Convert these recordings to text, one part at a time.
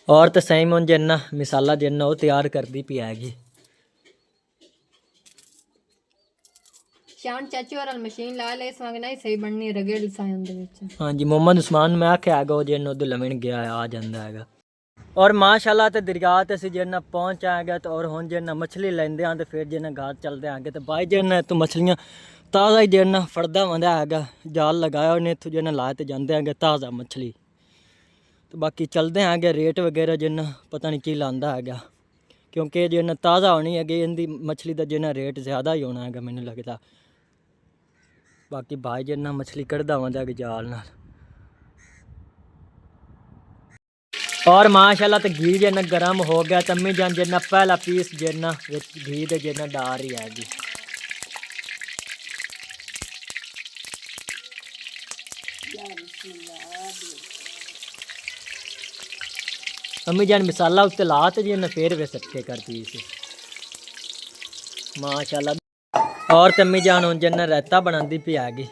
और तो सही में जिन्ना मिसाला जिन्ना वो तैयार करती पी हैगी। शान चाची और मशीन ला ले इस वांग नहीं सही बननी रगेड़ सा अंदर विच। हाँ जी मोहम्मद उस्मान मैं आख्या हैगा वो जिन्ना उधर लमन गया आ जाता हैगा। और माशाल्लाह तो दरिया ते असीं जिन्ना पहुँच आएगा तो और हुण जिन्ना मछली लेंदे हैं तो फिर जिन्ना घर चलते आगे तो भाई जिन्ना तो मछलियाँ ताज़ा ही जिन्ना फड़दा वंदा हैगा जाल लगाया उन्हें इत्थों जिन्ना लाए तो जाते हैं ताज़ा मछली। तो बाकी चलते हैं आगे रेट वगैरह जिन्ना पता नहीं की लांदा हैगा क्योंकि जिन्ना ताज़ा होनी है इनकी मछली का जिन्ना रेट ज़्यादा ही होना है मैनू लगता। बाकी भाई जिन्ना मछली कढ़दा वंदा जाल नाल। और माशाल्लाह तो घी जिन्ना गर्म हो गया तो अम्मी जान जिन्ना पहला पीस जिन्ना घी दे जिन्ना डाल रही हैगी। अम्मी जान मसाला उत्ते ला तो जिन्ना फिर वे सटके कर पीस माशाल्लाह। और तो अम्मी जान हुण जिन्ना रायता बनाती पी हैगी।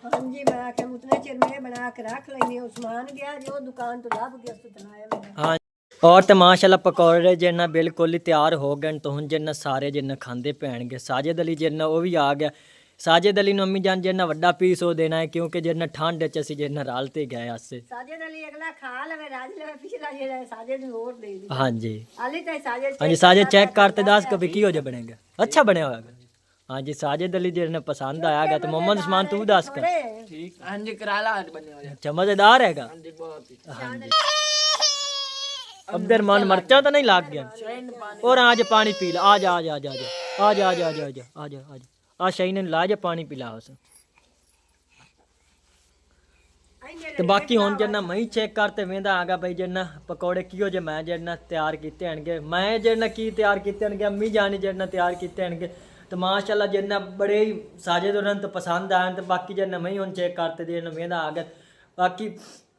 हाँ जी मैं आख्या उतने चिर में बना के रख लेंगे उस्मान गया जो दुकान तो लाभ गया तो बनाया मैंने। हाँ और तो माशाल्लाह पकौड़े जिन्ना बिल्कुल ही तैयार हो गए तो हुण जिन्ना सारे जिन्ना खांदे पैणगे। साजिद अली जिन्ना वो भी आ गया। साजिद अली अम्मी जान जिन्ना वड्डा पीस हो देना है क्योंकि जिन्ना ठंड च असीं जिन्ना रलते गए आसे। साजिद अली अगला खा लवे राज लवे पिछला जेड़ा साजिद नूं और दे दी। हाँ जी अली तो साजिद हाँ जी साजिद चेक करते दस कभी की हो जा बनेगा अच्छा बने होगा। हाँ जी साजिद अली जिन्ना पसंद आएगा तो मोहम्मद उस्मान तू दस कर ठीक हाँ जी कराला बने हो अच्छा मजेदार हैगा। हाँ जी अब्दुलरमान मरचा तो नहीं लाग गया और आज पानी पी ला आ जा आ जा आ जा आ जा आ जा आ जा आ जा आ जा आ जा आ शही ने ला जा पानी पिला उस। तो बाकी हुण जिन्ना मैं ही चेक करते वेंदा आगा भाई जिन्ना पकौड़े किहो जे मैं जिन्ना तैयार कीते हनगे मैं जिन्ना की तैयार कीते हनगे अम्मी जानी जिन्ना तैयार कीते हनगे तो माशाल्लाह जिन्ना बड़े ही साजिद उन्होंने तो पसंद आए तो बाकी जिन्ना मैं ही हुण चेक करते जिन्ना वेंदा आ गया। बाकी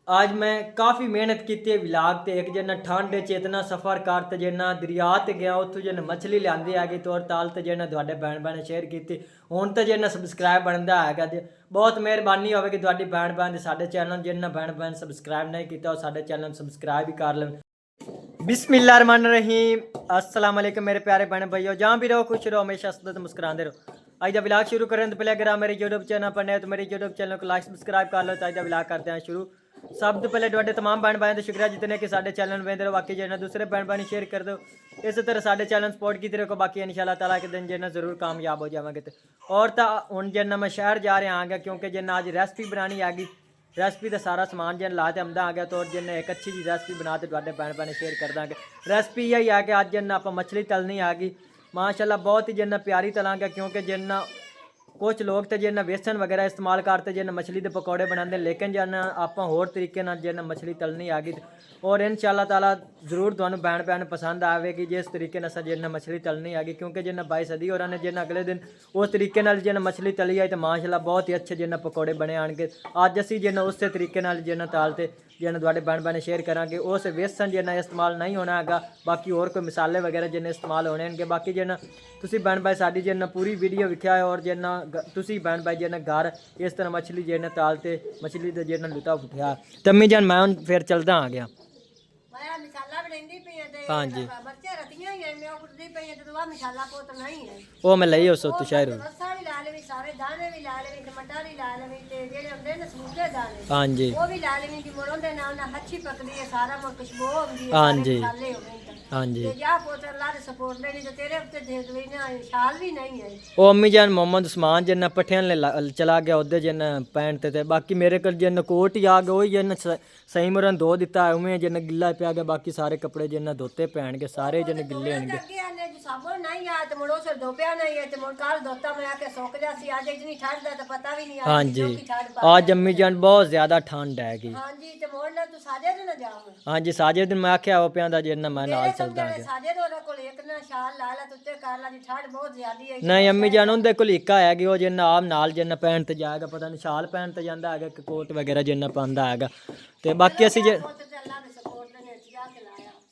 आज मैं काफ़ी मेहनत की है विलाग ते एक जिन्ना ठंड चेतना सफ़र करते जिन्ना दरिया ते गया उत्थों जिन्ना मछली लियांदी हैगी तौर ताल ते जिन्ना तुहाडे भैन भैन शेयर की हुण तो जिन्ना सबसक्राइब बनता है जी बहुत मेहरबानी होगी तुहाडी भैन भैन साडे चैनल जिन्ना भैन भैन सबसक्राइब नहीं किया और साडे चैनल सबसक्राइब ही कर लें। बिस्मिल्लाहिर्रहमानिर्रहीम अस्सलाम वालेकुम मेरे प्यारे बहन भाइयों जहाँ भी रहो खुश रहो हमेशा हंसते मुस्कुराते रहो। आज का व्लॉग शुरू करें तो पहले अगर आप मेरे यूट्यूब चैनल पर नए तो मेरे यूट्यूब चैनल को लाइक सब्सक्राइब कर लो तो आज का व्लॉग करते हैं शुरू। सब तो पहले तुहाडे तमाम बहन भाइयों का शुक्रिया जितने कि साडे चैनल वेंदे रहो बाकी जिन्ना दूसरे बहन भाई शेयर कर दो इस तरह साडे चैनल सपोर्ट की रखो बाकी इंशाल्लाह ताला के दिन जिन्ना जरूर कामयाब हो जाएंगे। तो और तो हुण जिन्ना मैं शहर जा रहा आगे क्योंकि जिन्ना आज रेसिपी बनानी आगी रेसिपी का सारा समान जिन ला के आमदा आ गया तो और जिन्हें एक अच्छी जी रेसिपी बना के तुहाडे भैन भैन शेयर कर देंगे। रेसिपी यही है कि अज जिन्ना आप मछली तलनी आ गई माशाल्लाह बहुत ही जिन्ना प्यारी तलांगे क्योंकि जिन्ना कुछ लोग तो जिन्ना बेसन वगैरह इस्तेमाल करते जिन्ना मछली के पकौड़े बनाते लेकिन जिन्ना आप होर तरीके जिन्ना मछली तलनी आ गई और इंशाल्लाह ताला जरूर तुहानू भैन भैन पसंद आएगी जिस तरीके से जिन्ना मछली तलनी आ गई क्योंकि जिन्ना भाई सदी और ने जिन्ना अगले दिन उस तरीके जिन्ना मछली तली आई तो माशाल्लाह बहुत ही अच्छे जिन्ना पकौड़े बने आएंगे। अज असी जिन्ना उस तरीके जिन्ना तालते जिन्ना तुहाडे भैन भैन शेयर करांगे उस बेसन जिन्ना इस्तेमाल नहीं होना है बाकी और कोई मसाले वगैरह जिन्ने इस्तेमाल होने हैं बाकी जिन्ना तुसी भैन भाई साडी जिन्ना पूरी वीडियो विख्या है और जिन्ना तुसी भैन भाई जिन्ना घर इस तरह मछली जिन्ना तालते मछली का जिन्ना लुत्फ उठाया तो अम्मी जान मैं फिर चलदा आ गया। मैं मसाला बनांदी पई ते हाँ जी बच्चे रतियां ही मैं कुटदी पई ते वा मसाला पोत नहीं है वो मैं लई उस तो शायर रसा भी ला लेवी सारे दाने भी ला लेवी टमाटर भी ला लेवी ते जेड़े हुंदे ने सूखे दाने हाँ जी वो भी ला लेवी कि मोरों दे नाल ना अच्छी पकदी है सारा मोर खुशबू आंदी है हाँ जी मसाले हो गए हाँ जी ते जा पोत अल्लाह दे सपोर्ट लेनी ते तेरे उत्ते दे दवी ना शाल भी नहीं है वो अम्मी जान मोहम्मद उस्मान जिन्ना पट्ठियां चला गया उधर जिन्ना पैंट ते बाकी मेरे को जिन्ना कोट ही आ गया वही जिन्ना सही मुरन धो दिता है उमें जिन्ना गिल्ला पिया गया बाकी सारे कपड़े जिन्ना धोते पैणगे सारे जिन्ने गिल्ले होंगे। अगे आने जो साबुन नहीं आ ते मोड़ो से धोपिया नहीं है ते मोड़ काल धोता मैं आके सोक जासी आज इतनी ठंड दा तो पता भी नहीं हाँ जी आज अम्मी जान बहुत ज्यादा ठंड हैगी। हाँ जी ते मोड़ ना तू साजे दिन जाओ हाँ जी साजे दिन मैं आख्या वो पिया जिन्ना मैं नाल चलदा गया साजे दोरा कोल एक ना शाल लाला तुते कारला दी ठंड बहुत ज्यादा है नहीं अम्मी जान उनके कोल इक्का हैगी वो जिन्ना आप नाल जिन्ना पहन ते जाएगा पता नहीं शाल पहन ते जांदा हैगा कि कोट वगैरह जिन्ना पांदा हैगा ते बाकी असी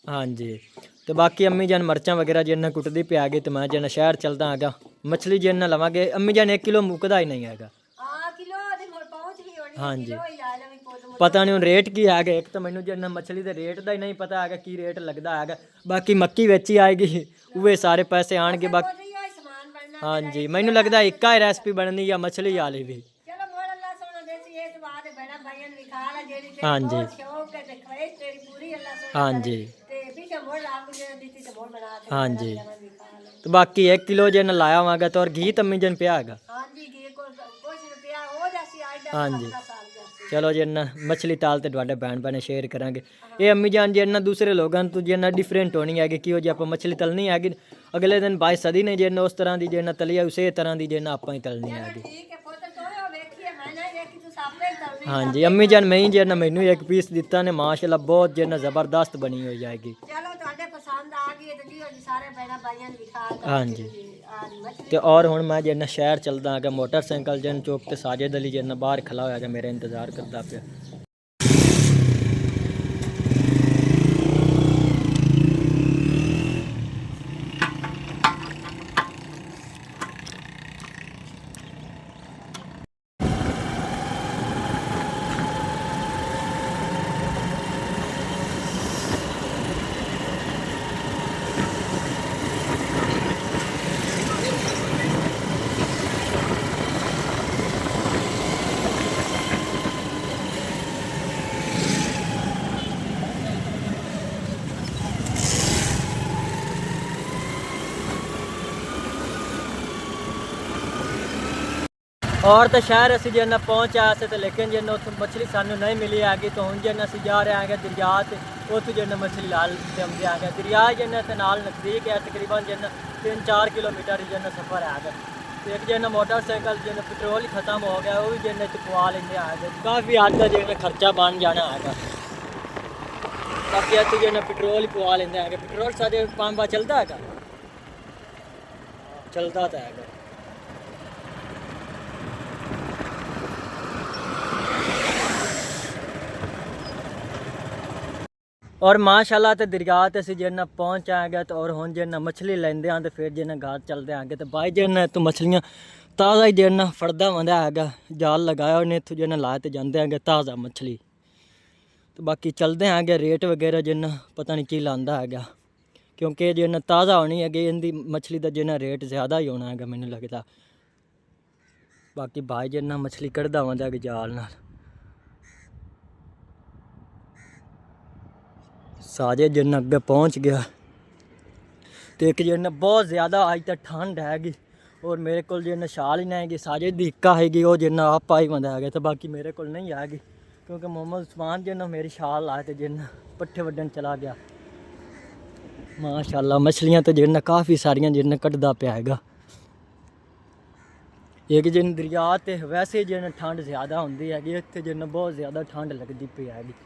हाँ जी तो बाकी अम्मी जान मरचां वगैरह जिन्ना कुटदी पे आ गई तो मैं जिन्ना शहर चलदा आगा मछली जिन्ना लवांगे अम्मी जान 1 किलो मुकदा ही नहीं हैगा। हाँ जी ਪਤਾ ਨਹੀਂ ਹੁਣ ਰੇਟ ਕੀ ਹੈਗਾ। ਇੱਕ ਤਾਂ ਮੈਨੂੰ ਜਿੰਨਾ ਮੱਛਲੀ ਦੇ ਰੇਟ ਦਾ ਹੀ ਨਹੀਂ ਪਤਾ ਹੈਗਾ ਕੀ ਰੇਟ ਲੱਗਦਾ ਹੈਗਾ। ਬਾਕੀ ਮੱਕੀ ਵਿੱਚ ਹੀ ਆਏਗੀ, ਉਹ ਸਾਰੇ ਪੈਸੇ ਆਣਗੇ। ਬਾਕੀ ਉਹੀ ਸਮਾਨ ਬਣਨਾ। ਹਾਂਜੀ ਮੈਨੂੰ ਲੱਗਦਾ ਇੱਕਾ ਹੀ ਰੈਸਪੀ ਬਣਨੀ ਜਾਂ ਮੱਛਲੀ ਵਾਲੀ ਵੀ। ਚਲੋ ਮੋੜ ਅੱਲਾ ਸੋਣਾ ਦੇਸੀ ਇਹ ਬਾਅਦ ਬਣਾ ਭਾਈਆਂ ਨੂੰ ਵਿਖਾ ਲਾ ਜਿਹੜੀ ਤੇ ਹਾਂਜੀ। ਬਹੁਤ ਸ਼ੌਕ ਹੈ ਤੇ ਖਵੇ ਤੇਰੀ ਪੂਰੀ ਅੱਲਾ ਸੋਣਾ ਹਾਂਜੀ ਤੇ ਪਿੱਛੇ ਮੋੜ ਆਪ ਜੇ ਦਿੱਤੀ ਤੇ ਮੋੜ ਬਣਾ ਕੇ ਹਾਂਜੀ। ਵਿਖਾ ਲਾ। ਤੇ ਬਾਕੀ 1 ਕਿਲੋ ਜੇ ਲਾਇਆ ਵਾਂਗਾ ਤਾਂ ਔਰ ਘੀ ਤੰਮੀ ਜਨ ਪਿਆ ਹੈਗਾ। ਹਾਂਜੀ ਗੀ ਕੋਲ ਕੁਛ ਰੁਪਿਆ ਹੋ ਜਾਸੀ ਅੱਜ ਦਾ ਹਾਂਜੀ ਹਫਤਾ ਸਾਲ ਜਾਸੀ। ਚਲੋ ਜੀ ਨਾ ਮछली ताल ਤੇ ਤੁਹਾਡੇ ਭੈਣ ਭੈਣ ਸ਼ੇਅਰ ਕਰਾਂਗੇ। ਇਹ ਅੰਮੀ ਜਾਨ ਜੀ ਨਾ ਦੂਸਰੇ ਲੋਕਾਂ ਤੋਂ ਜੀ ਨਾ ਡਿਫਰੈਂਟ ਹੋਣੀ ਹੈਗੀ ਕਿ ਉਹ ਜੇ ਆਪਾਂ ਮछली ਤਲਣੀ ਹੈਗੀ ਅਗਲੇ ਦਿਨ 22 ਸਦੀ ਨੇ ਜੇ ਉਸ ਤਰ੍ਹਾਂ ਦੀ ਜੇ ਨਾ ਤਲੀ ਉਸੇ ਤਰ੍ਹਾਂ ਦੀ ਜੇ ਨਾ ਆਪਾਂ ਹੀ ਤਲਣੀ ਹੈਗੀ। ਠੀਕ ਹੈ ਪੁੱਤ ਤੋਇਓ ਵੇਖੀਏ ਮੈਂ ਨਾ ਵੇਖੀ ਤੂੰ ਸਾਪੇ ਤਲਣੀ। ਹਾਂਜੀ ਅੰਮੀ ਜਾਨ ਮੈਂ ਹੀ ਜੇ ਨਾ ਮੈਨੂੰ ਇੱਕ ਪੀਸ ਦਿੱਤਾ ਨੇ ਮਾਸ਼ਾਅੱਲਾ ਬਹੁਤ ਜੇ ਨਾ ਜ਼ਬਰਦਸਤ ਬਣੀ ਹੋਈ ਜਾਏਗੀ। ਚਲੋ ਤੁਹਾਡੇ ਪਸੰਦ ਆ ਗਈ ਤੇ ਜੀ ਉਹ ਸਾਰੇ ਭੈਣਾਂ ਭਾਈਆਂ ਨੂੰ ਵਿਖਾ ਤਾ। ਹਾਂਜੀ ਆ ਮਛਲੀ ਤੇ ਔਰ ਹੁਣ ਮੈਂ ਜੇ ਨਾ ਸ਼ਹਿਰ ਚੱਲਦਾ ਹੈਗਾ ਮੋਟਰਸਾਈਕਲ ਜਨ ਚੌਕ ਤੇ ਸਾਜਿਦ ਅਲੀ ਜੇ ਨਾ ਬਾਹਰ ਖਲਾ ਹੋਇਆ ਹੈਗਾ ਮੇਰਾ ਇੰਤਜ਼ਾਰ ਕਰਦਾ ਪਿਆ। और तो शहर असी जिन्ना पहुँच आया से तो लेकिन जिन्ना उत मछली सानू नहीं मिली हैगी तो हूँ जिन्ना असी जा रहे हैं दरिया से उत जिन्ना मछली लाल जमते हैं दरिया जिन्ना ते नाल नज़दीक है तकरीबन जिन्ना 3-4 किलोमीटर जिन्ना सफ़र है। तो एक जिन्ना मोटरसाइकिल जिन्ना पेट्रोल ही खत्म हो गया वो भी जिन्ना पवा लेंगे है काफ़ी हद का जिन्ना खर्चा बन जाना है। बाकी इतने जिन्ना पेट्रोल ही पवा लेंगे है पेट्रोल सारे पंप चलता है चलता तो है। और माशाल्लाह तो दरिया ते असीं जिन्ना पहुँच आएगा तो और हुण जिन्ना मछली लेंदे हैं तो फिर जिन्ना घर चलते आगे तो भाई जिन्ना तो मछलियाँ ताज़ा ही जिन्ना फड़दा होंदा हैगा जाल लगाया उन्हें इत्थों जिन्ना लाए तो जाते हैं ताज़ा मछली। तो बाकी चलते हैं आगे रेट वगैरह जिन्ना पता नहीं की लांदा हैगा क्योंकि जिन्ना ताज़ा होनी है इनकी मछली का जिन्ना रेट ज़्यादा ही होना है मैनूं लगदा। बाकी भाई जिन्ना मछली कढ़दा होंदा है जाल नाल साजे जिन्ना अगे पहुँच गया तो एक जिन्ना बहुत ज़्यादा अज तक ठंड हैगी और मेरे को जिन्ना शाल ही नहीं हैगी साजे दी इक्का हैगी वो जिन्ना आप आई बंदा है तो बाकी मेरे को नहीं हैगी क्योंकि मोहम्मद उस्मान जिन्ना मेरी शाल आए तो जिन्ना पट्ठे वड्डन चला गया। माशाल्लाह मछलियाँ तो जिन्ना काफ़ी सारियाँ जिन्ना कटदा पिया हैगा। एक जिन दरिया ते वैसे जिन्ना ठंड ज़्यादा होंदी हैगी इत्थे जिन्ना बहुत ज़्यादा ठंड लगती पई हैगी।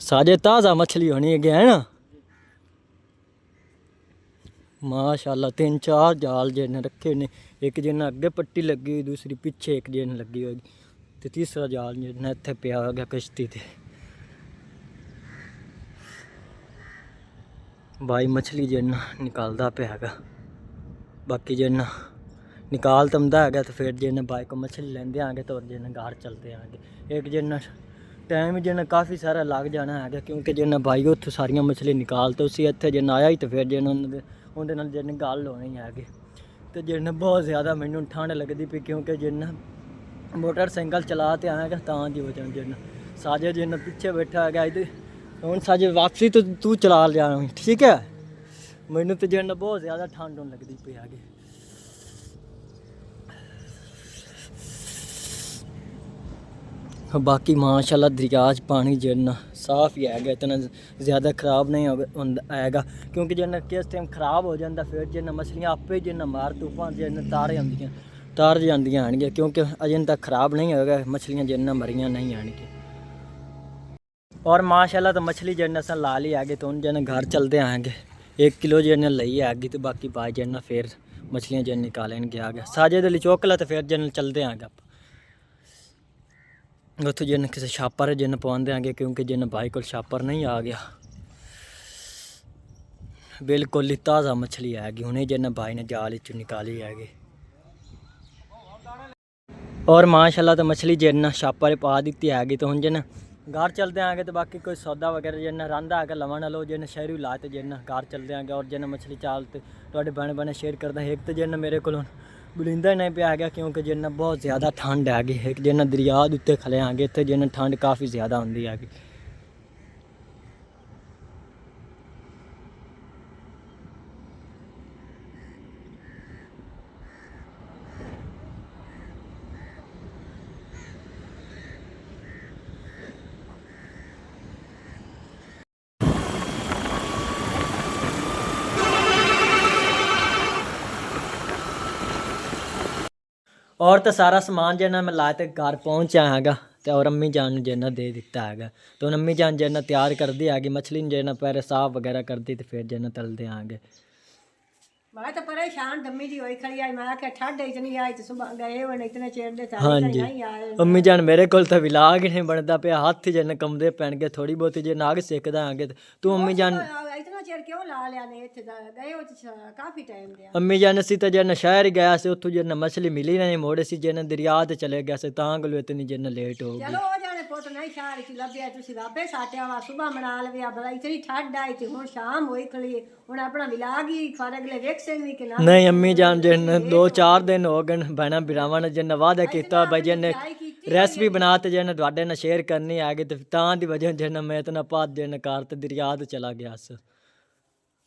साजे ताज़ा मछली होनी है ना माशाल्लाह 3-4 जाल जिन्ने रखे ने एक जिन्ना अगे पट्टी लगी हुई दूसरी पीछे एक जिन लगी होगी तो तीसरा जाल जिन्ना इत्थे पिया हो गया कश्ती ते। भाई मछली जिन्ना निकालदा पिया हैगा बाकी जिन्ना निकाल तमदा हैगा तो फिर जिन्ना भाई को मछली लेंदे आगे तो जिन्ना घर चलते आगे एक जिन्ना टाइम जिन्ना काफ़ी सारा लग जाना है क्योंकि जिन्ना भाई उत्थों सारियां मछली निकाल तो उसी इत्थे जिन्ना आया ही तो फिर जिन्ना उन्हें नाल जिन्ना गल होनी हैगी। तो जिन्ना बहुत ज़्यादा मैनू ठंड लगती पई क्योंकि जिन्ना मोटरसाइकिल चला तो आएगा तां दी वजह जिन्ना साजे जिन्ना पिछे बैठा है हुण साजे वापसी तो तू चला जा ठीक है मैनू तो जिन्ना बहुत ज़्यादा ठंड होने लगती पई हैगी। बाकी माशाल्लाह दरिया च पानी जिन्ना साफ ही है इतना ज़्यादा ख़राब नहीं आएगा क्योंकि जिन्ना किस टाइम ख़राब हो जाता फिर जिन्ना मछलियाँ आपे जिन्ना मार तूफान जिन्ना तार जांदियां आएंगियां क्योंकि अजन तक ख़राब नहीं होगा मछलियाँ जिन्ना मरियां नहीं आएंगी। और माशाल्लाह तो मछली जिन्ना सा ला ली आगे तो उन जिन्ना घर चलते आएंगे 1 किलो जिन्ना लई आएगी तो बाकी भाई जिन्ना फिर मछलियाँ जिन निकालेंगे आगे साजे दली चौकला तो फिर जिन्ना चलते आएंगे आप उत्थों जिन किसी छापर जिन पवांदे आगे क्योंकि जिन भाई को छापर नहीं आ गया ਬਿਲਕੁਲ ਹੀ ਤਾਜ਼ਾ ਮੱਛਲੀ ਹੈਗੀ, ਹੁਣੇ ਜਿੰਨਾ ਭਾਈ ਨੇ ਜਾਲ ਵਿੱਚੋਂ ਨਿਕਾਲੀ ਹੈਗੀ। ਔਰ ਮਾਸ਼ਾਅੱਲਾ ਤਾਂ ਮੱਛਲੀ ਜਿੰਨਾ ਛਾਪਾ ਪਾ ਦਿੱਤੀ ਹੈਗੀ। ਤਾਂ ਹੁਣ ਜਿੰਨਾ ਘਰ ਚਲਦੇ ਆਂਗੇ तो बाकी कोई सौदा वगैरह जिन्ना रंधा है लवन लो जिन्ना शहरी ला तो जिन्ना घर चलते आगे और जिन्ना मछली चाल तो थोड़े बने बने शेयर करदा। एक तो जिन्ना मेरे को बुलिंदा नहीं पिया गया क्योंकि जिन्ना बहुत ज़्यादा ठंड हैगी। एक जिन्ना दरिया उत्ते खले आगे इतने जिन्ना ठंड काफ़ी ज़्यादा होंगी हैगी। और तो सारा समान जिन्ना मैं लाया तो घर पहुँचा हैगा तो और अम्मी जान ने जिन्ना दे दिता हैगा। तो अम्मी जान जिन्ना तैयार कर दी हैगी मछली जिन्ना पहले साफ वगैरह कर दी तो फिर जिन्ना तलते आगे। मैं तो परेशान दम्मी दी होई खड़ी आई। मैं आख्या ठंड इतनी आई तो सुबह गए होने इतने चेर दे हाँ जी अम्मी जान मेरे को तो विलाग ही नहीं बनता पे हाथ ही जिन्ना कमदे पैन के थोड़ी बहुत जे नाग सेकदा आगे तू अम्मी जान इतना चेर क्यों ला लिया ने इत्थे गए हो काफी टाइम दिया। अम्मी जान असी तो जिन्ना शहर ही गया से उत्थों जिन्ना मछली मिली नहीं मोड़े सी जिन्ना दरिया ते चले गया से तां गलो इतनी जिन्ना लेट हो गई। चलो हो जाने पुत नहीं शहर च लभ्या तुसी वापे साटिया वा सुबह मना लविया बड़ा इतनी ठंड आई ते हुन शाम होई खड़ी हुन अपना विलाग ही खर अगले वेक्सेन भी के ना नहीं अम्मी जान जिन्ना 2-4 दिन हो गए भैन बिरावां ने जिन्ना वादा किया भाई जिन्ने रेसिपी बना तो जिन्ना तुहाडे नाल शेयर करनी है कि तां दी वजह जिन्ना मैं इतना पाद जिन्ना कार ते दरिया ते चला गया स।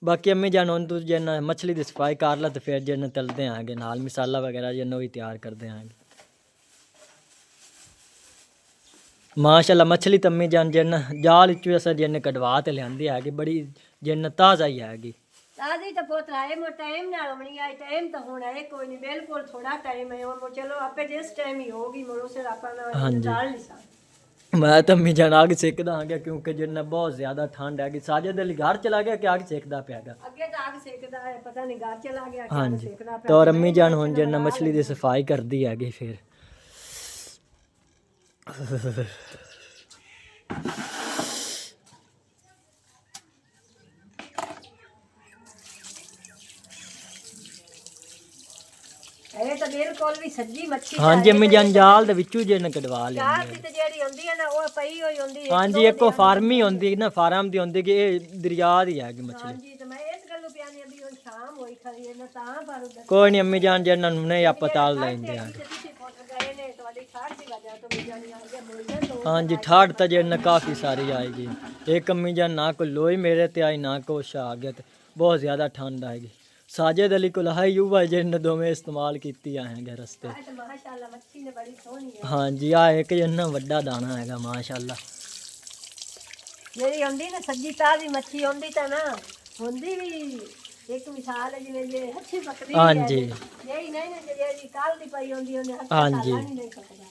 बाकी अम्मी जान हुन तू जिन्ना मछली दी सफाई कर ला तो फिर जिन्ना तलते आगे नाल मसाला वगैरह जिन्ना भी तैयार करते आगे। माशाअल्लाह मछली तो अम्मी जान जिन्ना जाल चो अस जिन्ने कढवा ते लियांदी हैगी बड़ी जिन्ना ताज़ा ही हैगी। ताजी तो पुत आए मो टाइम ना होनी आई टाइम तो हुन है कोई नहीं बिल्कुल थोड़ा टाइम है और चलो आपे जिस टाइम ही होगी मोरो से अपना हाँ जी। डाल लिसा मैं तो अम्मी जान आग सेकदा आ गया क्योंकि जिन्ना बहुत ज़्यादा ठंड हैगी। साजिद अली घर चला गया कि आग सेकदा पियागा अगे तो आग सेकदा है पता नहीं घर चला गया हाँ क्या जी। सेकदा तो और अम्मी जान हुन जिन्ना मछली दी सफाई करदी हैगी फिर ਇਹ ਤਾਂ ਬਿਲਕੁਲ ਵੀ ਸੱਜੀ ਮੱਛੀ हाँ जी अम्मी जान जाल दे विचों जिन्ना कढवा लिया। ਚਾਰ ਦੀ ਤੇ ਜਿਹੜੀ ਹੁੰਦੀ ਹੈ ਨਾ ਉਹ ਪਈ ਹੋਈ ਹੁੰਦੀ ਹੈ। हाँ जी एक फार्म ही होंदी ना फार्म दी होंदी कि दरिया दी हैगी मछली। ਹਾਂਜੀ ਤੇ ਮੈਂ ਇਸ ਗੱਲੋਂ ਪਿਆਨੀ ਵੀ ਹੁਣ ਸ਼ਾਮ ਹੋਈ ਖੜੀ ਹੈ ਨਾ ਤਾਂ ਪਰ कोई नहीं अम्मी जान जिन्ना नहीं आप ताल लेंदे हैं। ਤੁਸੀਂ ਫੋਟੋ ਗਏ ਨੇ ਤੁਹਾਡੀ ਠਾੜ ਦੀ ਵਜ੍ਹਾ ਤੋਂ ਵੀ ਜਾਨੀ ਆ ਗਿਆ ਬੋਲਦੇ तो हाँ जी ठाड़ तो जिन्ना काफ़ी सारी आएगी। एक अम्मी जान ना कोई लोई मेरे ते आई ना कुछ आ गया तो बहुत ज़्यादा ठंड आएगी। साजिद अली को लाई युवा जिन दोवें इस्तेमाल की आएंगे रस्ते। तो माशाल्लाह मच्छी ने बड़ी सोहनी है। हाँ जी आ एक जिन्ना वड्डा दाना हैगा माशाल्लाह। ਜਿਹੜੀ ਹੁੰਦੀ ਨਾ ਸੱਜੀ ਤਾਜ਼ੀ ਮੱਛੀ ਹੁੰਦੀ ਤਾਂ ਨਾ ਹੁੰਦੀ ਵੀ ਇੱਕ ਮਿਸਾਲ ਹੈ ਜਿਵੇਂ ਜੇ ਅੱਛੀ ਬੱਕਰੀ हाँ जी ਜਿਹੜੀ ਨਹੀਂ ਨਾ ਜਿਹੜੀ ਕੱਲ ਦੀ ਪਈ ਹੁੰਦੀ ਉਹਨੇ हाँ जी ਨਹੀਂ ਸਕਦਾ।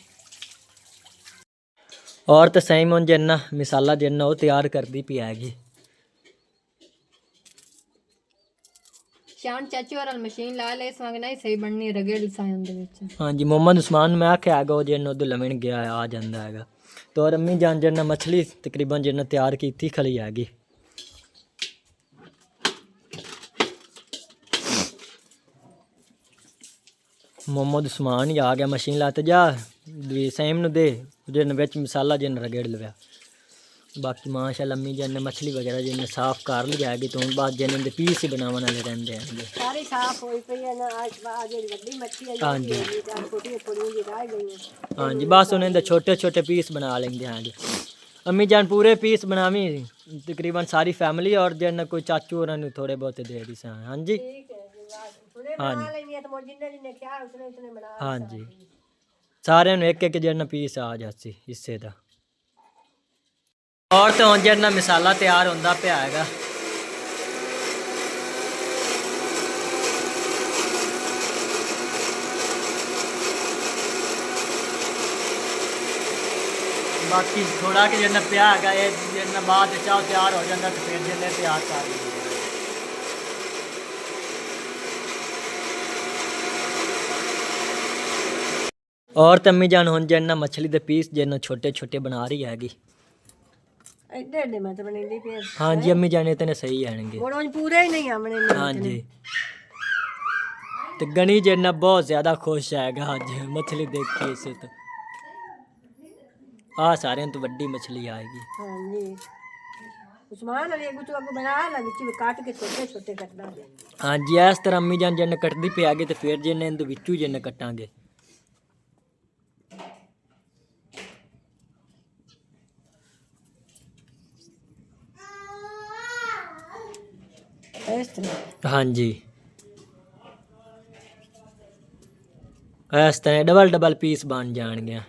और तो सही मुझे जिन्ना मिसाला जिन्ना वो तैयार करती पी हैगी। शान चाचू और मशीन ला ले इस वांग नहीं सही बननी रगेड़ सायन दे विच। हाँ जी मोहम्मद उस्मान मैं आख्या हैगा वो जिन्ना उधर लवन गया है आ जाता हैगा। तो और अम्मी जान जिन्ना मछली तकरीबन जिन्ना तैयार की खली हैगी। मोहम्मद उस्मान ही आ गया मशीन लाते जा सेम नु दे जिन विच मसाला जिन रगड़ लव्या। बाकी माशाल्लाह अम्मी जिन मछली वगैरह जिन साफ कर लिया हैगी तो बाद जिन दे पीस ही बनावन वाले रहंदे हैं। सारी साफ होई पई है ना आज ਜਿਹੜੀ ਵੱਡੀ ਮੱਛੀ ਹੈ हाँ जी ਛੋਟੀ ਥੋੜੀ ਜਿਹੀ ਰਹਿ ਗਈ ਹੈ। हाँ जी बस उन्हें दे छोटे छोटे पीस बना लेंगे हैं जी। अम्मी जान पूरे पीस बनावी तकरीबन सारी फैमिली और जिन कोई चाचू और थोड़े बहुत दे दी सा। हाँ जी ठीक है थोड़े बना लेंगे तो मोर जिन्ने जिन्ने ख्याल उतने उतने बना। हाँ जी सारे एक एक जिन पीस आ जासी हिस्से का। और तो हुण जिन्ना मसाला तैयार होंदा पिया हैगा। बाकी थोड़ा कि जिन्ना पिया हैगा ये जिन्ना बाद चाह तैयार हो जाता तो फिर जिन्ने तैयार कर लेंगे। और तम्मी जान हुण जिन्ना मछली दे पीस जिन्ना छोटे छोटे बना रही हैगी। ਐਡੇ ਐਡੇ ਮੈਂ ਤਾਂ ਬਣਾਉਂਦੀ ਪਈ ਹਾਂਜੀ ਅੰਮੀ ਜਾਨ ਇਤਨੇ ਸਹੀ ਆਣਗੇ ਗੋੜੋਂ ਪੂਰੇ ਹੀ ਨਹੀਂ ਆਮਣੇ ਨੇ ਹਾਂਜੀ ਤੇ ਗਣੀ ਜਿੰਨਾ ਬਹੁਤ ਜ਼ਿਆਦਾ ਖੁਸ਼ ਹੈਗਾ ਅੱਜ ਮੱਛਲੀ ਦੇਖੀ ਇਸੇ ਤੋਂ ਆ ਸਾਰਿਆਂ ਤੋਂ ਵੱਡੀ ਮੱਛਲੀ ਆਏਗੀ ਹਾਂਜੀ ਉਸਮਾਨ ਅਲੀ ਅਗੂ ਤੋਂ ਬਣਾ ਲਾ ਵਿੱਚ ਕੱਟ ਕੇ ਛੋਟੇ ਛੋਟੇ ਕੱਟਦਾ ਦੇ ਹਾਂਜੀ ਇਸ ਤਰ੍ਹਾਂ ਅੰਮੀ ਜਾਨ ਜਿੰਨ ਕੱਟਦੀ ਪਿਆਗੇ ਤੇ ਫਿਰ ਜਿੰਨੇ ਇਹਦੇ ਵਿੱਚੋਂ ਜਿੰਨ ਕੱਟਾਂਗੇ ਇਸ ਤਰ੍ਹਾਂ ਹਾਂਜੀ ਇਸ ਤਰ੍ਹਾਂ ਡਬਲ ਪੀਸ ਬਣ ਜਾਣਗੇ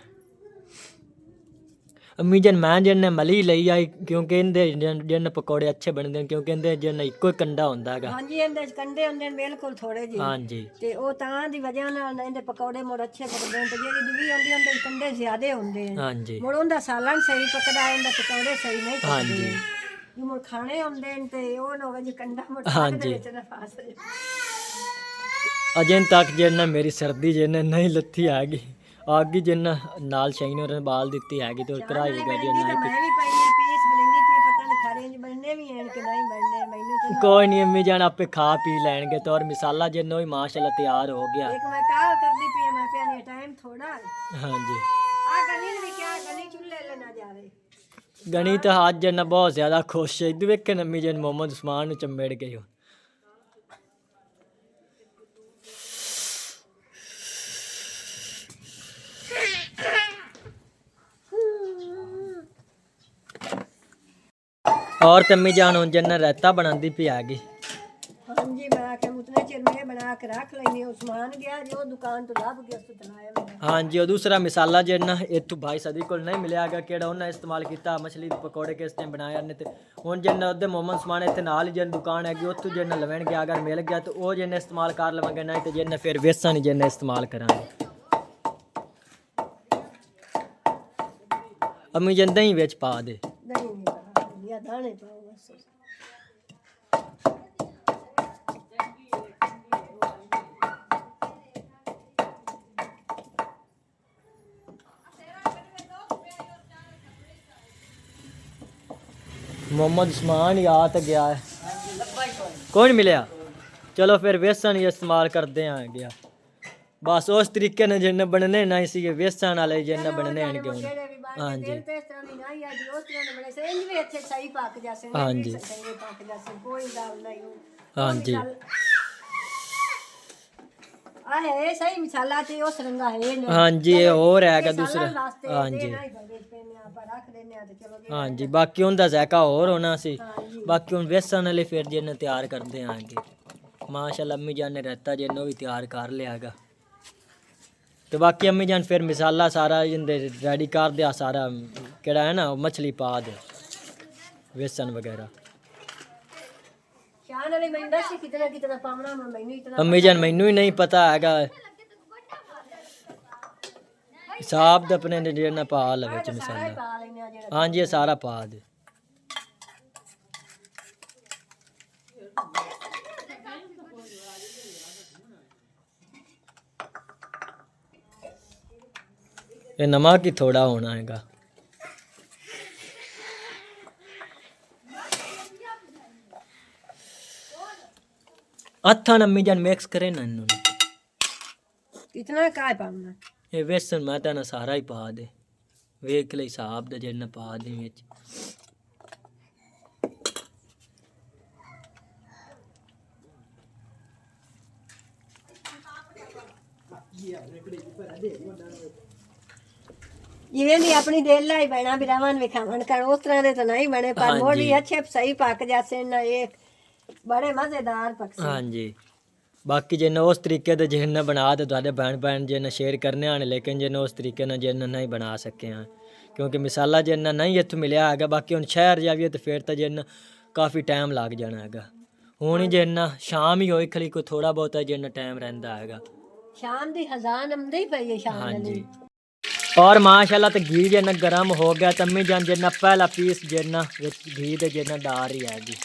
ਅੰਮੀ ਜਨ ਮੈਂ ਜਿੰਨੇ ਮਲੀ ਲਈ ਆਈ ਕਿਉਂਕਿ ਇਹਦੇ ਜਿੰਨ ਪਕੌੜੇ ਅੱਛੇ ਬਣਦੇ ਨੇ ਕਿਉਂਕਿ ਇਹਦੇ ਜਿੰਨ ਇੱਕੋ ਹੀ ਕੰਡਾ ਹੁੰਦਾ ਹੈਗਾ ਹਾਂਜੀ ਇਹਦੇ ਚ ਕੰਡੇ ਹੁੰਦੇ ਨੇ ਬਿਲਕੁਲ ਥੋੜੇ ਜਿਹੇ ਹਾਂਜੀ ਤੇ ਉਹ ਤਾਂ ਦੀ ਵਜ੍ਹਾ ਨਾਲ ਇਹਦੇ ਪਕੌੜੇ ਮੋੜ ਅੱਛੇ ਪਕਦੇ ਨੇ ਤੇ ਜਿਹੜੀ ਦੂਜੀ ਹੁੰਦੀ ਉਹਦੇ ਕੰਡੇ ਜ਼ਿਆਦੇ ਹੁੰਦੇ ਨੇ ਹਾਂਜੀ ਮੋੜ ਉਹਦਾ ਸਾਲਣ ਸਹੀ ਪਕਦਾ ਇਹਦਾ ਪਕੌੜੇ ਸਹੀ ਨਹੀਂ ਪਕਦੇ ਹਾਂਜੀ ਜੇ ਮੋੜ ਖਾਣੇ ਹੁੰਦੇ ਨੇ ਤੇ ਉਹ ਨਾ ਹੋਵੇ ਜੇ ਕੰਡਾ ਮੋੜ ਹਾਂਜੀ। ਵਿੱਚ ਨਾ ਫਸ ਜਾਏ ਅਜੇ ਤੱਕ ਜਿੰਨਾ ਮੇਰੀ ਸਰਦੀ ਜਿੰਨਾ ਨਹੀਂ ਲੱਥੀ ਹੈਗੀ ਆਗੀ ਜਿੰਨਾ ਨਾਲ ਸ਼ਾਈਨਰ ਨੇ ਬਾਲ ਦਿੱਤੀ ਹੈਗੀ ਤੇ ਕਰਾਈ ਗਿਆ ਜਿੰਨਾ ਮੈਂ ਵੀ ਪਈ ਪੀਸ ਬਣਦੀ ਪਈ ਪਤਾ ਨਹੀਂ ਖਾਰੇ ਇੰਜ ਬਣਨੇ ਵੀ ਐਨ ਕਿ ਨਹੀਂ ਬਣਨੇ ਮੈਨੂੰ ਤਾਂ ਕੋਈ ਨਹੀਂ ਅੰਮੀ ਜਾਨ ਆਪੇ ਖਾ ਪੀ ਲੈਣਗੇ ਤੇ ਔਰ ਮਿਸਾਲਾ ਜਿੰਨੋ ਹੀ ਮਾਸ਼ਾਅੱਲਾ ਤਿਆਰ ਹੋ ਗਿਆ ਇੱਕ ਮੈਂ ਕਾਹ ਕਰਦੀ ਪਈ ਮੈਂ ਪਿਆ ਨਹੀਂ ਟਾਈਮ ਥੋੜਾ ਹਾਂਜੀ ਆ ਗਣੀ ਵੀ ਕਿਆ ਗਣੀ ਚੁੱਲ੍ਹੇ ਲੈ ਨਾ ਜਾਵੇ ਗਣੀ ਤਾਂ ਅੱਜ ਜਿੰਨਾ ਬਹੁਤ ਜ਼ਿਆਦਾ ਖੁਸ਼ ਹੈ ਇਦ ਵੇਖੇ ਅੰਮੀ ਜਨ ਮੁਹੰਮਦ ਉਸਮਾਨ ਨੂੰ ਚੰਬੜ ਗਏ ਹੋ और तम्मी जान हुन जन्ना रायता बनांदी पई आ गई ਹਾਂਜੀ ਮੈਂ ਕਿ ਉਤਨੇ ਚਿਰ ਮੈਂ ਬਣਾ ਕੇ ਰੱਖ ਲੈਣੀ ਉਸਮਾਨ ਗਿਆ ਜੋ ਦੁਕਾਨ ਤੋਂ ਲੱਭ ਕੇ ਉਸ ਤੋਂ ਤਨਾਇਆ ਮੈਂ हाँ जी और दूसरा मिसाला जिन्ना इतों भाई सदी को नहीं मिलेगा केड़ा उन्हें इस्तेमाल किया मछली दे पकौड़े किस टाइम बनाया ने ते हुन जिन्ना उदे मोहम्मद उस्मान इत्थे नाल ही जिन दुकान हैगी उत्थों जिन्ना लवण गया अगर मिल गया तो वो जिन्ना इस्तेमाल कर लवांगे नहीं तो जिन्ना फिर वेसन जिन्ना इस्तेमाल करांगे अम्मी जिन दही विच पा दे नहीं या दाने पाओ बस मोहम्मद उस्मान ही आ तो गया है कौन मिलया चलो फिर वेसन ही इस्तेमाल करते हैं गया बस उस तरीके ने जिन्ने बनने नहीं सी वेसन वाले जिन्ने बनने हैं हाँ जी ਤੇ ਇਸ ਤਰ੍ਹਾਂ ਦੀ ਨਹੀਂ ਆ ਜੀ ਉਸ ਤਰ੍ਹਾਂ ਦੇ ਬਣੇ ਸੇ ਇੰਜ ਵੀ ਇੱਥੇ ਸਹੀ ਪੱਕ ਜਾਸੇ हाँ जी ਸਹੀ ਪੱਕ ਜਾਸੇ ਕੋਈ ਗੱਲ ਨਹੀਂ हाँ जी ਆ ਹੈ ਸਹੀ ਮਸਾਲਾ ਤੇ ਉਸ ਰੰਗਾ ਹੈ ਨਾ हाँ जी ये और हैगा दूसरा ਵਾਸਤੇ हाँ ਦੇ जी ਨਹੀਂ ਬਗੇ ਪੈਨੇ ਆਪਾਂ ਰੱਖ ਦਿੰਨੇ ਆ ਤੇ ਚਲੋ ਜੀ हाँ जी बाकी उनका जायका और होना सी बाकी हुन वेसन वाले फिर जिन्ने तैयार करते हैं आगे माशाल्लाह अम्मी जान ने रहता जिन्नो भी तैयार कर लियागा तो बाकी अम्मी जान फिर मिसाला सारा जिंदे रेडी कर दिया सारा केड़ा है ना मछली पा दे वेसन वगैरह शान वाली मैं दस कितना पावना मैं मैनू इतना अम्मी जान मैनू ही नहीं पता हैगा हिसाब दे अपने जिन्ना पा लवे च मसाला पा लेने आ जेड़ा हाँ जी ये सारा पा दे ये नमक ही थोड़ा होना हैगा अत्था अम्मी जान मिक्स करे ना इन्होंने इतना काय पावना ये वेसन मैं तेना सारा ही पा दे वेख ले हिसाब दे जिन्ना पा दे विच ਜਿਵੇਂ ਦੀ ਆਪਣੀ ਦਿਲ ਲਾਈ ਬਣਾ ਬਿਰਾਵਾਂ ਵਿਖਾਵਣ ਕਰ ਉਸ ਤਰ੍ਹਾਂ ਦੇ ਤਾਂ ਨਹੀਂ ਬਣੇ ਪਰ ਮੋੜੀ ਅੱਛੇ ਸਹੀ ਪੱਕ ਜਾਸੇ ਨਾ ਇਹ ਬੜੇ ਮਜ਼ੇਦਾਰ ਪਕਸੇ हाँ जी बाकी जिन्ना उस तरीके दे जिन्ना बना ते तुहाडे भैन जिन्ना शेयर करने आने लेकिन जिन्ना उस तरीके नाल जिन्ना नहीं बना सके हैं क्योंकि मिसाला जिन्ना नहीं इत्थों मिलिया हैगा बाकी हुन शहर जाइए तो फिर तो जिन्ना काफ़ी टाइम लग जाना हैगा हुण जिन्ना शाम ही होई खली कोई थोड़ा बहुत जिन्ना टाइम रहिंदा हैगा शाम दी हजान आमदी पई है शाम हाँ वाली जी और माशाल्लाह तो घी जिन्ना गर्म हो गया तम्मी जान जिन्ना पहला पीस जिन्ना घी दे जिन्ना डाल रही हैगी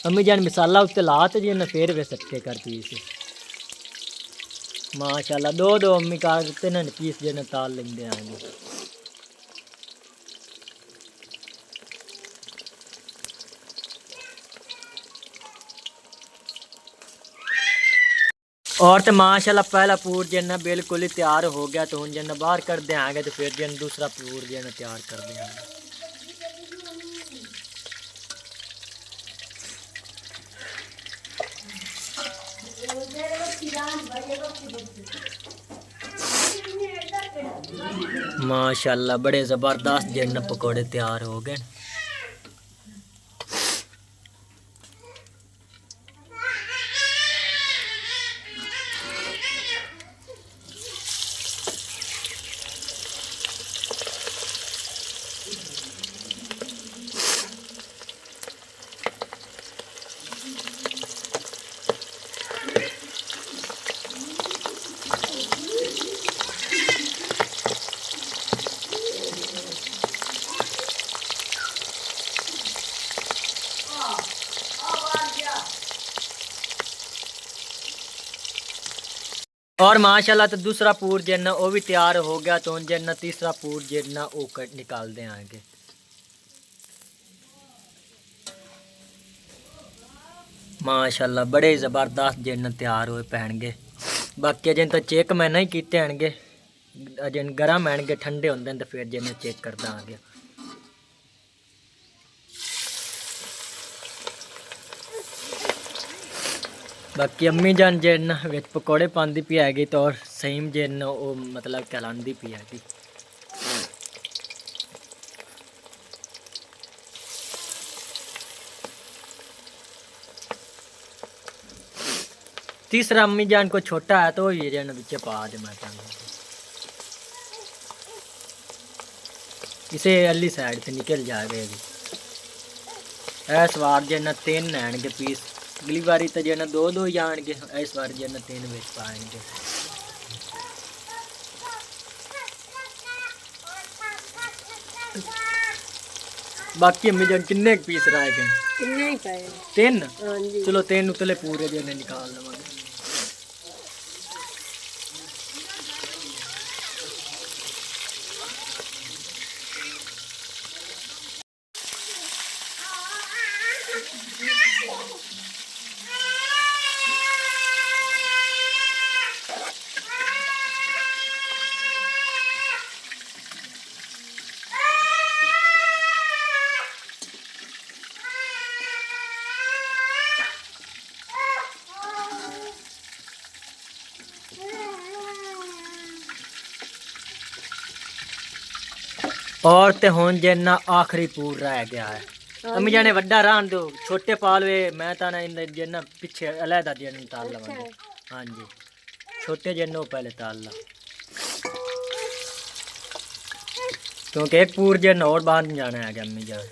अम्मी जान मिसाला उत्ते ला ते जिन्ना फिर वे सटके कर पीस माशाल्लाह दो दो अम्मी काट देते ना पीस जे ताल लेंदे आएंगे। और तो माशाल्लाह पहला पूर जन्ना बिल्कुल ही तैयार हो गया, तो हम जन्ना बाहर कर देंगे तो फिर जन दूसरा पूर जन्ना तैयार कर देंगे। माशाल्लाह बड़े ज़बरदस्त जन्ना पकौड़े तैयार हो गए। और माशाल्लाह तो दूसरा पूर जन्ना वो भी तैयार हो गया, तो जन्ना तीसरा पूर जन्ना वो निकाल दे आगे। माशाल्लाह बड़े ज़बरदस्त जन तैयार हुए पैणगे। बाकी अजन तो चेक मैं नहीं कीते हैणगे, अजन गर्म हैणगे, ठंडे होंदे तो फिर जन चेक करदा आ गया। बाकी अम्मी जान जन विच पकौड़े पांदी पी हैगी, तो और सहीम जन वो मतलब कहलांदी पी हैगी। तीसरा अम्मी जान को छोटा है तो ये जन बिच पा दे, मैं इसे अली साइड से निकल जाएगा। इस बार जन 3 हैणगे पीस, अगली बारी तो जन 2-2 जाएंगे, इस बार जन 3 बिच पाएंगे। बाकी अम्मी जन किन्ने पीस रह गए? किन्ने ही पाए? 3। हाँ जी। चलो 3 उतले पूरे जन निकाल लवांगे। और ते हुन जिन्ना आखिरी पूर रह गया है। अम्मी जाने वड्डा रान दो, छोटे पालवे मैं ताना इन जिन्ना पीछे अलहदा जिन्न ताल लवांगे। हाँ जी, छोटे जिन्नो पहले ताल ला, क्योंकि एक पूर जिन्न और बाहर जाना है अम्मी जान।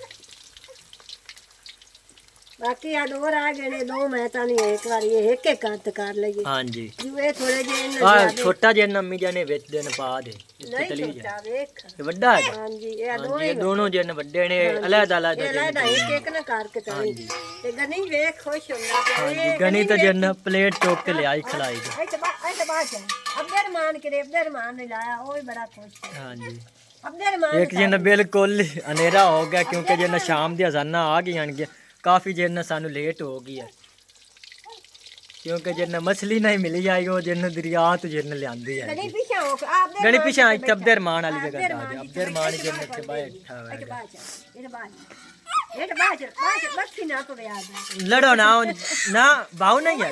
बाकी आ 2 आ गए ने, 2 मैं तानी एक बार ये एक काट कर लगी। हाँ जी, जुए थोड़े जे इन हां छोटा जिन्न अम्मी जाने विच दिन पा दे, नहीं छोटा देख। ये वड्डा है। हाँ जी, ये हाँ दो जी, ही ये दोनों जिन्न वड्डे ने, अलहदा अलहदा ये लादा एक ना करके तानी। ते गनी वेख खुश होंदा पे। हाँ जी, गनी तो जिन्न प्लेट चौक के ले आई खिलाई दे। ऐसे बात है। अब्दुलरमान ने लाया, वो भी बड़ा खुश है। हाँ जी, अब्दुलरमान एक जिन्न बिल्कुल अंधेरा हो गया, क्योंकि जिन्न शाम दी अजाना आ गई हैं, काफ़ी जिन्न सानू लेट हो गई है, क्योंकि जिन्न मछली नहीं मिली जाएगी वो जिन्न दरिया तो जिन्न लियांदी है। गनी पीछे हो आप दे गनी पीछे अब्दुलरमान वाली जगह जा दे, अब्दुलरमान जिन्न के बाहर बैठा हुआ है। ये बाज बक्सी ना तो याद लड़ो ना भाव नहीं है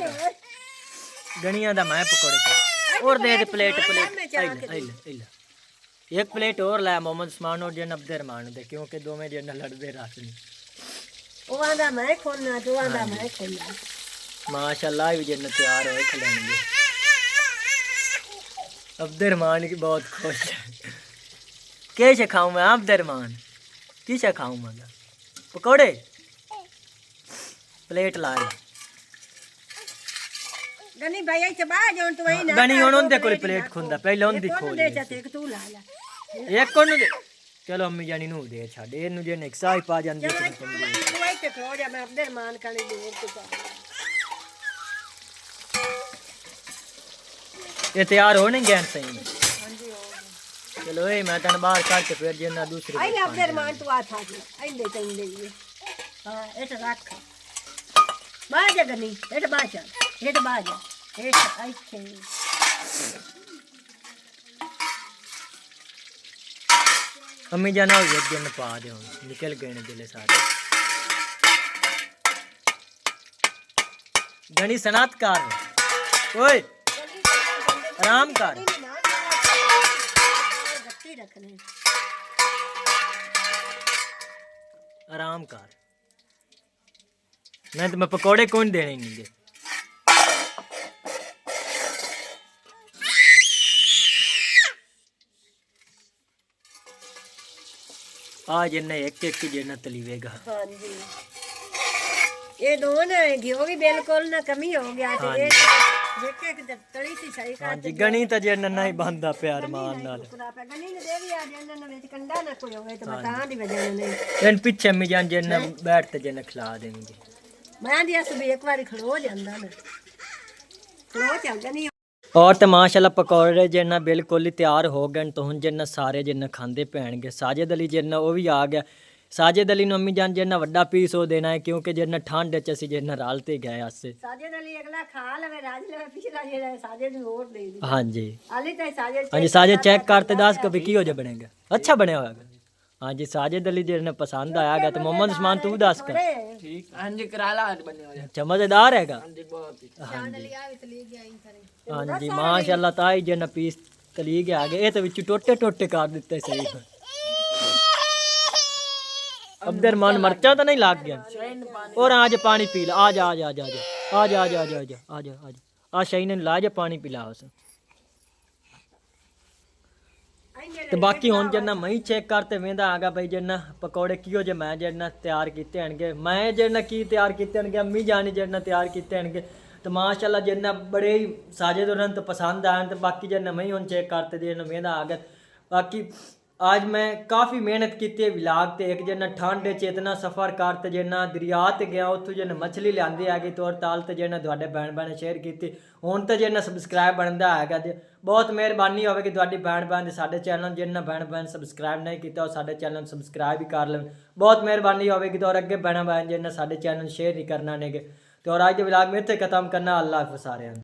गनिया दा मैं पकौड़े खा। और दे प्लेट एक प्लेट और लाया मोहम्मद उस्मान और जिन्न अब्दुलरमान दे, क्योंकि दोवें जिन्न लड़दे रात नहीं। वो आंदा मैं खोलना, तो आंदा मैं खोलना। माशाल्लाह भी जिन्न तैयार होए खिलाएंगे। अब्दुलरमान की बहुत खुश है। क्या खाऊं मैं अब्दुलरमान, किसा खाऊं मैं? पकौड़े प्लेट ला गनी भाई ऐसे बाज on तो वही ना गनी हुन दे कोल प्लेट खुंदा, पहले उंदी खोल दे चाते एक तू ला ला एक कोन दे। चलो अम्मी जानी नु दे छाड़, एनु जे ने साई पा जांदी ते तू ऐसे खो जा, मैं अब्दुलरमान कने दूर तो ਇਹ ਤਿਆਰ ਹੋ ਨਹੀਂ ਗਏ ਸਹੀ ਚਲੋ ਇਹ ਮੈਂ ਤੈਨੂੰ ਬਾਹਰ ਕੱਢ ਕੇ ਫਿਰ ਜਿੰਨਾ ਦੂਸਰੀ ਆਈ ਲੱਭਦੇ ਰਮਾਨ ਤੂੰ ਆ ਥਾ ਜੀ ਇੰਦੇ ਚੰਦੇ ਜੀ ਹਾਂ ਇਹ ਤਾਂ ਰੱਖ ਬਾਹਰ ਜਾ ਗਨੀ ਇਹ ਤਾਂ ਬਾਹਰ ਜਾ ਇਹ ਤਾਂ ਬਾਹਰ ਜਾ ਇਹ ਤਾਂ ਇੱਥੇ अम्मी जाना हो गया दिन पा दे निकल गए ने दिले सारे गणी सनातकार ओए आराम कर आराम कर मैं तुम्हें पकौड़े कौन देने नहीं आज इन्हें एक जिन्ना तलीवेगा हाँ जी ये दोनों घियो भी बिल्कुल ना कमी हो गया ते ये देखे कि तली सी सही हाँ जी गणी तो जिन्ना नहीं बंदा प्यार मान नाल गनी ने देवी आ जन्नत में कंडा ना कोई होवे तो बता दी वजह नहीं इन पीछे अम्मी जान जिन्ना बैठ ते जिन्ना खिला देंगे मैं दिया सब एक बार खड़ो जांदा ना खड़ो चल गनी और तो माशाल्लाह पकौड़े जिन्ना बिल्कुल ही तैयार हो गए तो हुन जिन्ना सारे जिन्ना खांदे पैणगे साजिद अली जिन्ना वो भी आ गया साजिद अली नू अम्मी जान जिन्ना वड्डा पीस हो देना है क्योंकि जिन्ना ठंड च असीं जिन्ना रालते गए आसे साजिद अली अगला खा लवे राज लवे पिछला ये साजिद नू और दे दी हाँ जी अली तो साजिद हाँ जी साजिद चेक करते दस कभी की हो जा बनेगा अच्छा बने होगा हाँ जी साजिद अली जिन्ना पसंद आएगा तो मोहम्मद उस्मान तू दस कर ठीक हाँ जी कराला आज बनने वाला अच्छा मजेदार हैगा हाँ जी बहुत ही हाँ जी माशाल्लाह ताई जिन्ना पीस तली गया आगे ये तो विच टोटे टोटे कर दिते सही अब्दुरमान मरचा तो नहीं लाग गया और आज पानी पी ला आज आज आज आज आज आज आज आज आज आज आज शाही ने ला जा पानी पिला उस ਤੇ ਬਾਕੀ ਹੁਣ ਜਿੰਨਾ ਮੈਂ ਹੀ ਚੈੱਕ ਕਰਤੇ ਵੇਂਦਾ ਆਗਾ ਬਈ ਜਿੰਨਾ ਪਕੌੜੇ ਕਿਹੋ ਜੇ ਮੈਂ ਜਿੰਨਾ ਤਿਆਰ ਕੀਤੇ ਹਣਗੇ ਮੈਂ ਜਿੰਨਾ ਕੀ ਤਿਆਰ ਕੀਤੇ ਹਣਗੇ ਅੰਮੀ ਜਾਨੀ ਜਿੰਨਾ ਤਿਆਰ ਕੀਤੇ ਹਣਗੇ ਤੇ ਮਾਸ਼ਾਅੱਲਾ ਜਿੰਨਾ ਬੜੇ ਹੀ ਸਾਜਿਦ ਉਹਨਾਂ ਨੂੰ ਪਸੰਦ ਆਣ ਤੇ ਬਾਕੀ ਜਿੰਨਾ ਮੈਂ ਹੀ ਹੁਣ ਚੈੱਕ ਕਰਤੇ ਦੇ ਵੇਂਦਾ ਆਗਾ ਬਾਕੀ आज मैं काफ़ी मेहनत की थी विलाग ते एक जना ठंड चेतना सफ़र करते जना दरिया ते गया उत्थों जना मछली लियांदी है तौर ताल ते जना तुहाडे भैन भैन शेयर की हुण तो जना सबसक्राइब बनता है ते बहुत मेहरबानी होगी तुहाडी भैन भैन साडे चैनल जिन्ना भैन भैन सबसक्राइब नहीं किया साडे चैनल सबसक्राइब भी कर लें बहुत मेहरबानी होगी तो और अगे भैन भैन जिन्ना साडे चैनल शेयर नहीं करना ने तो और अज दे विलाग मेरे ते खत्म करना अल्लाह हाफिज़ सारे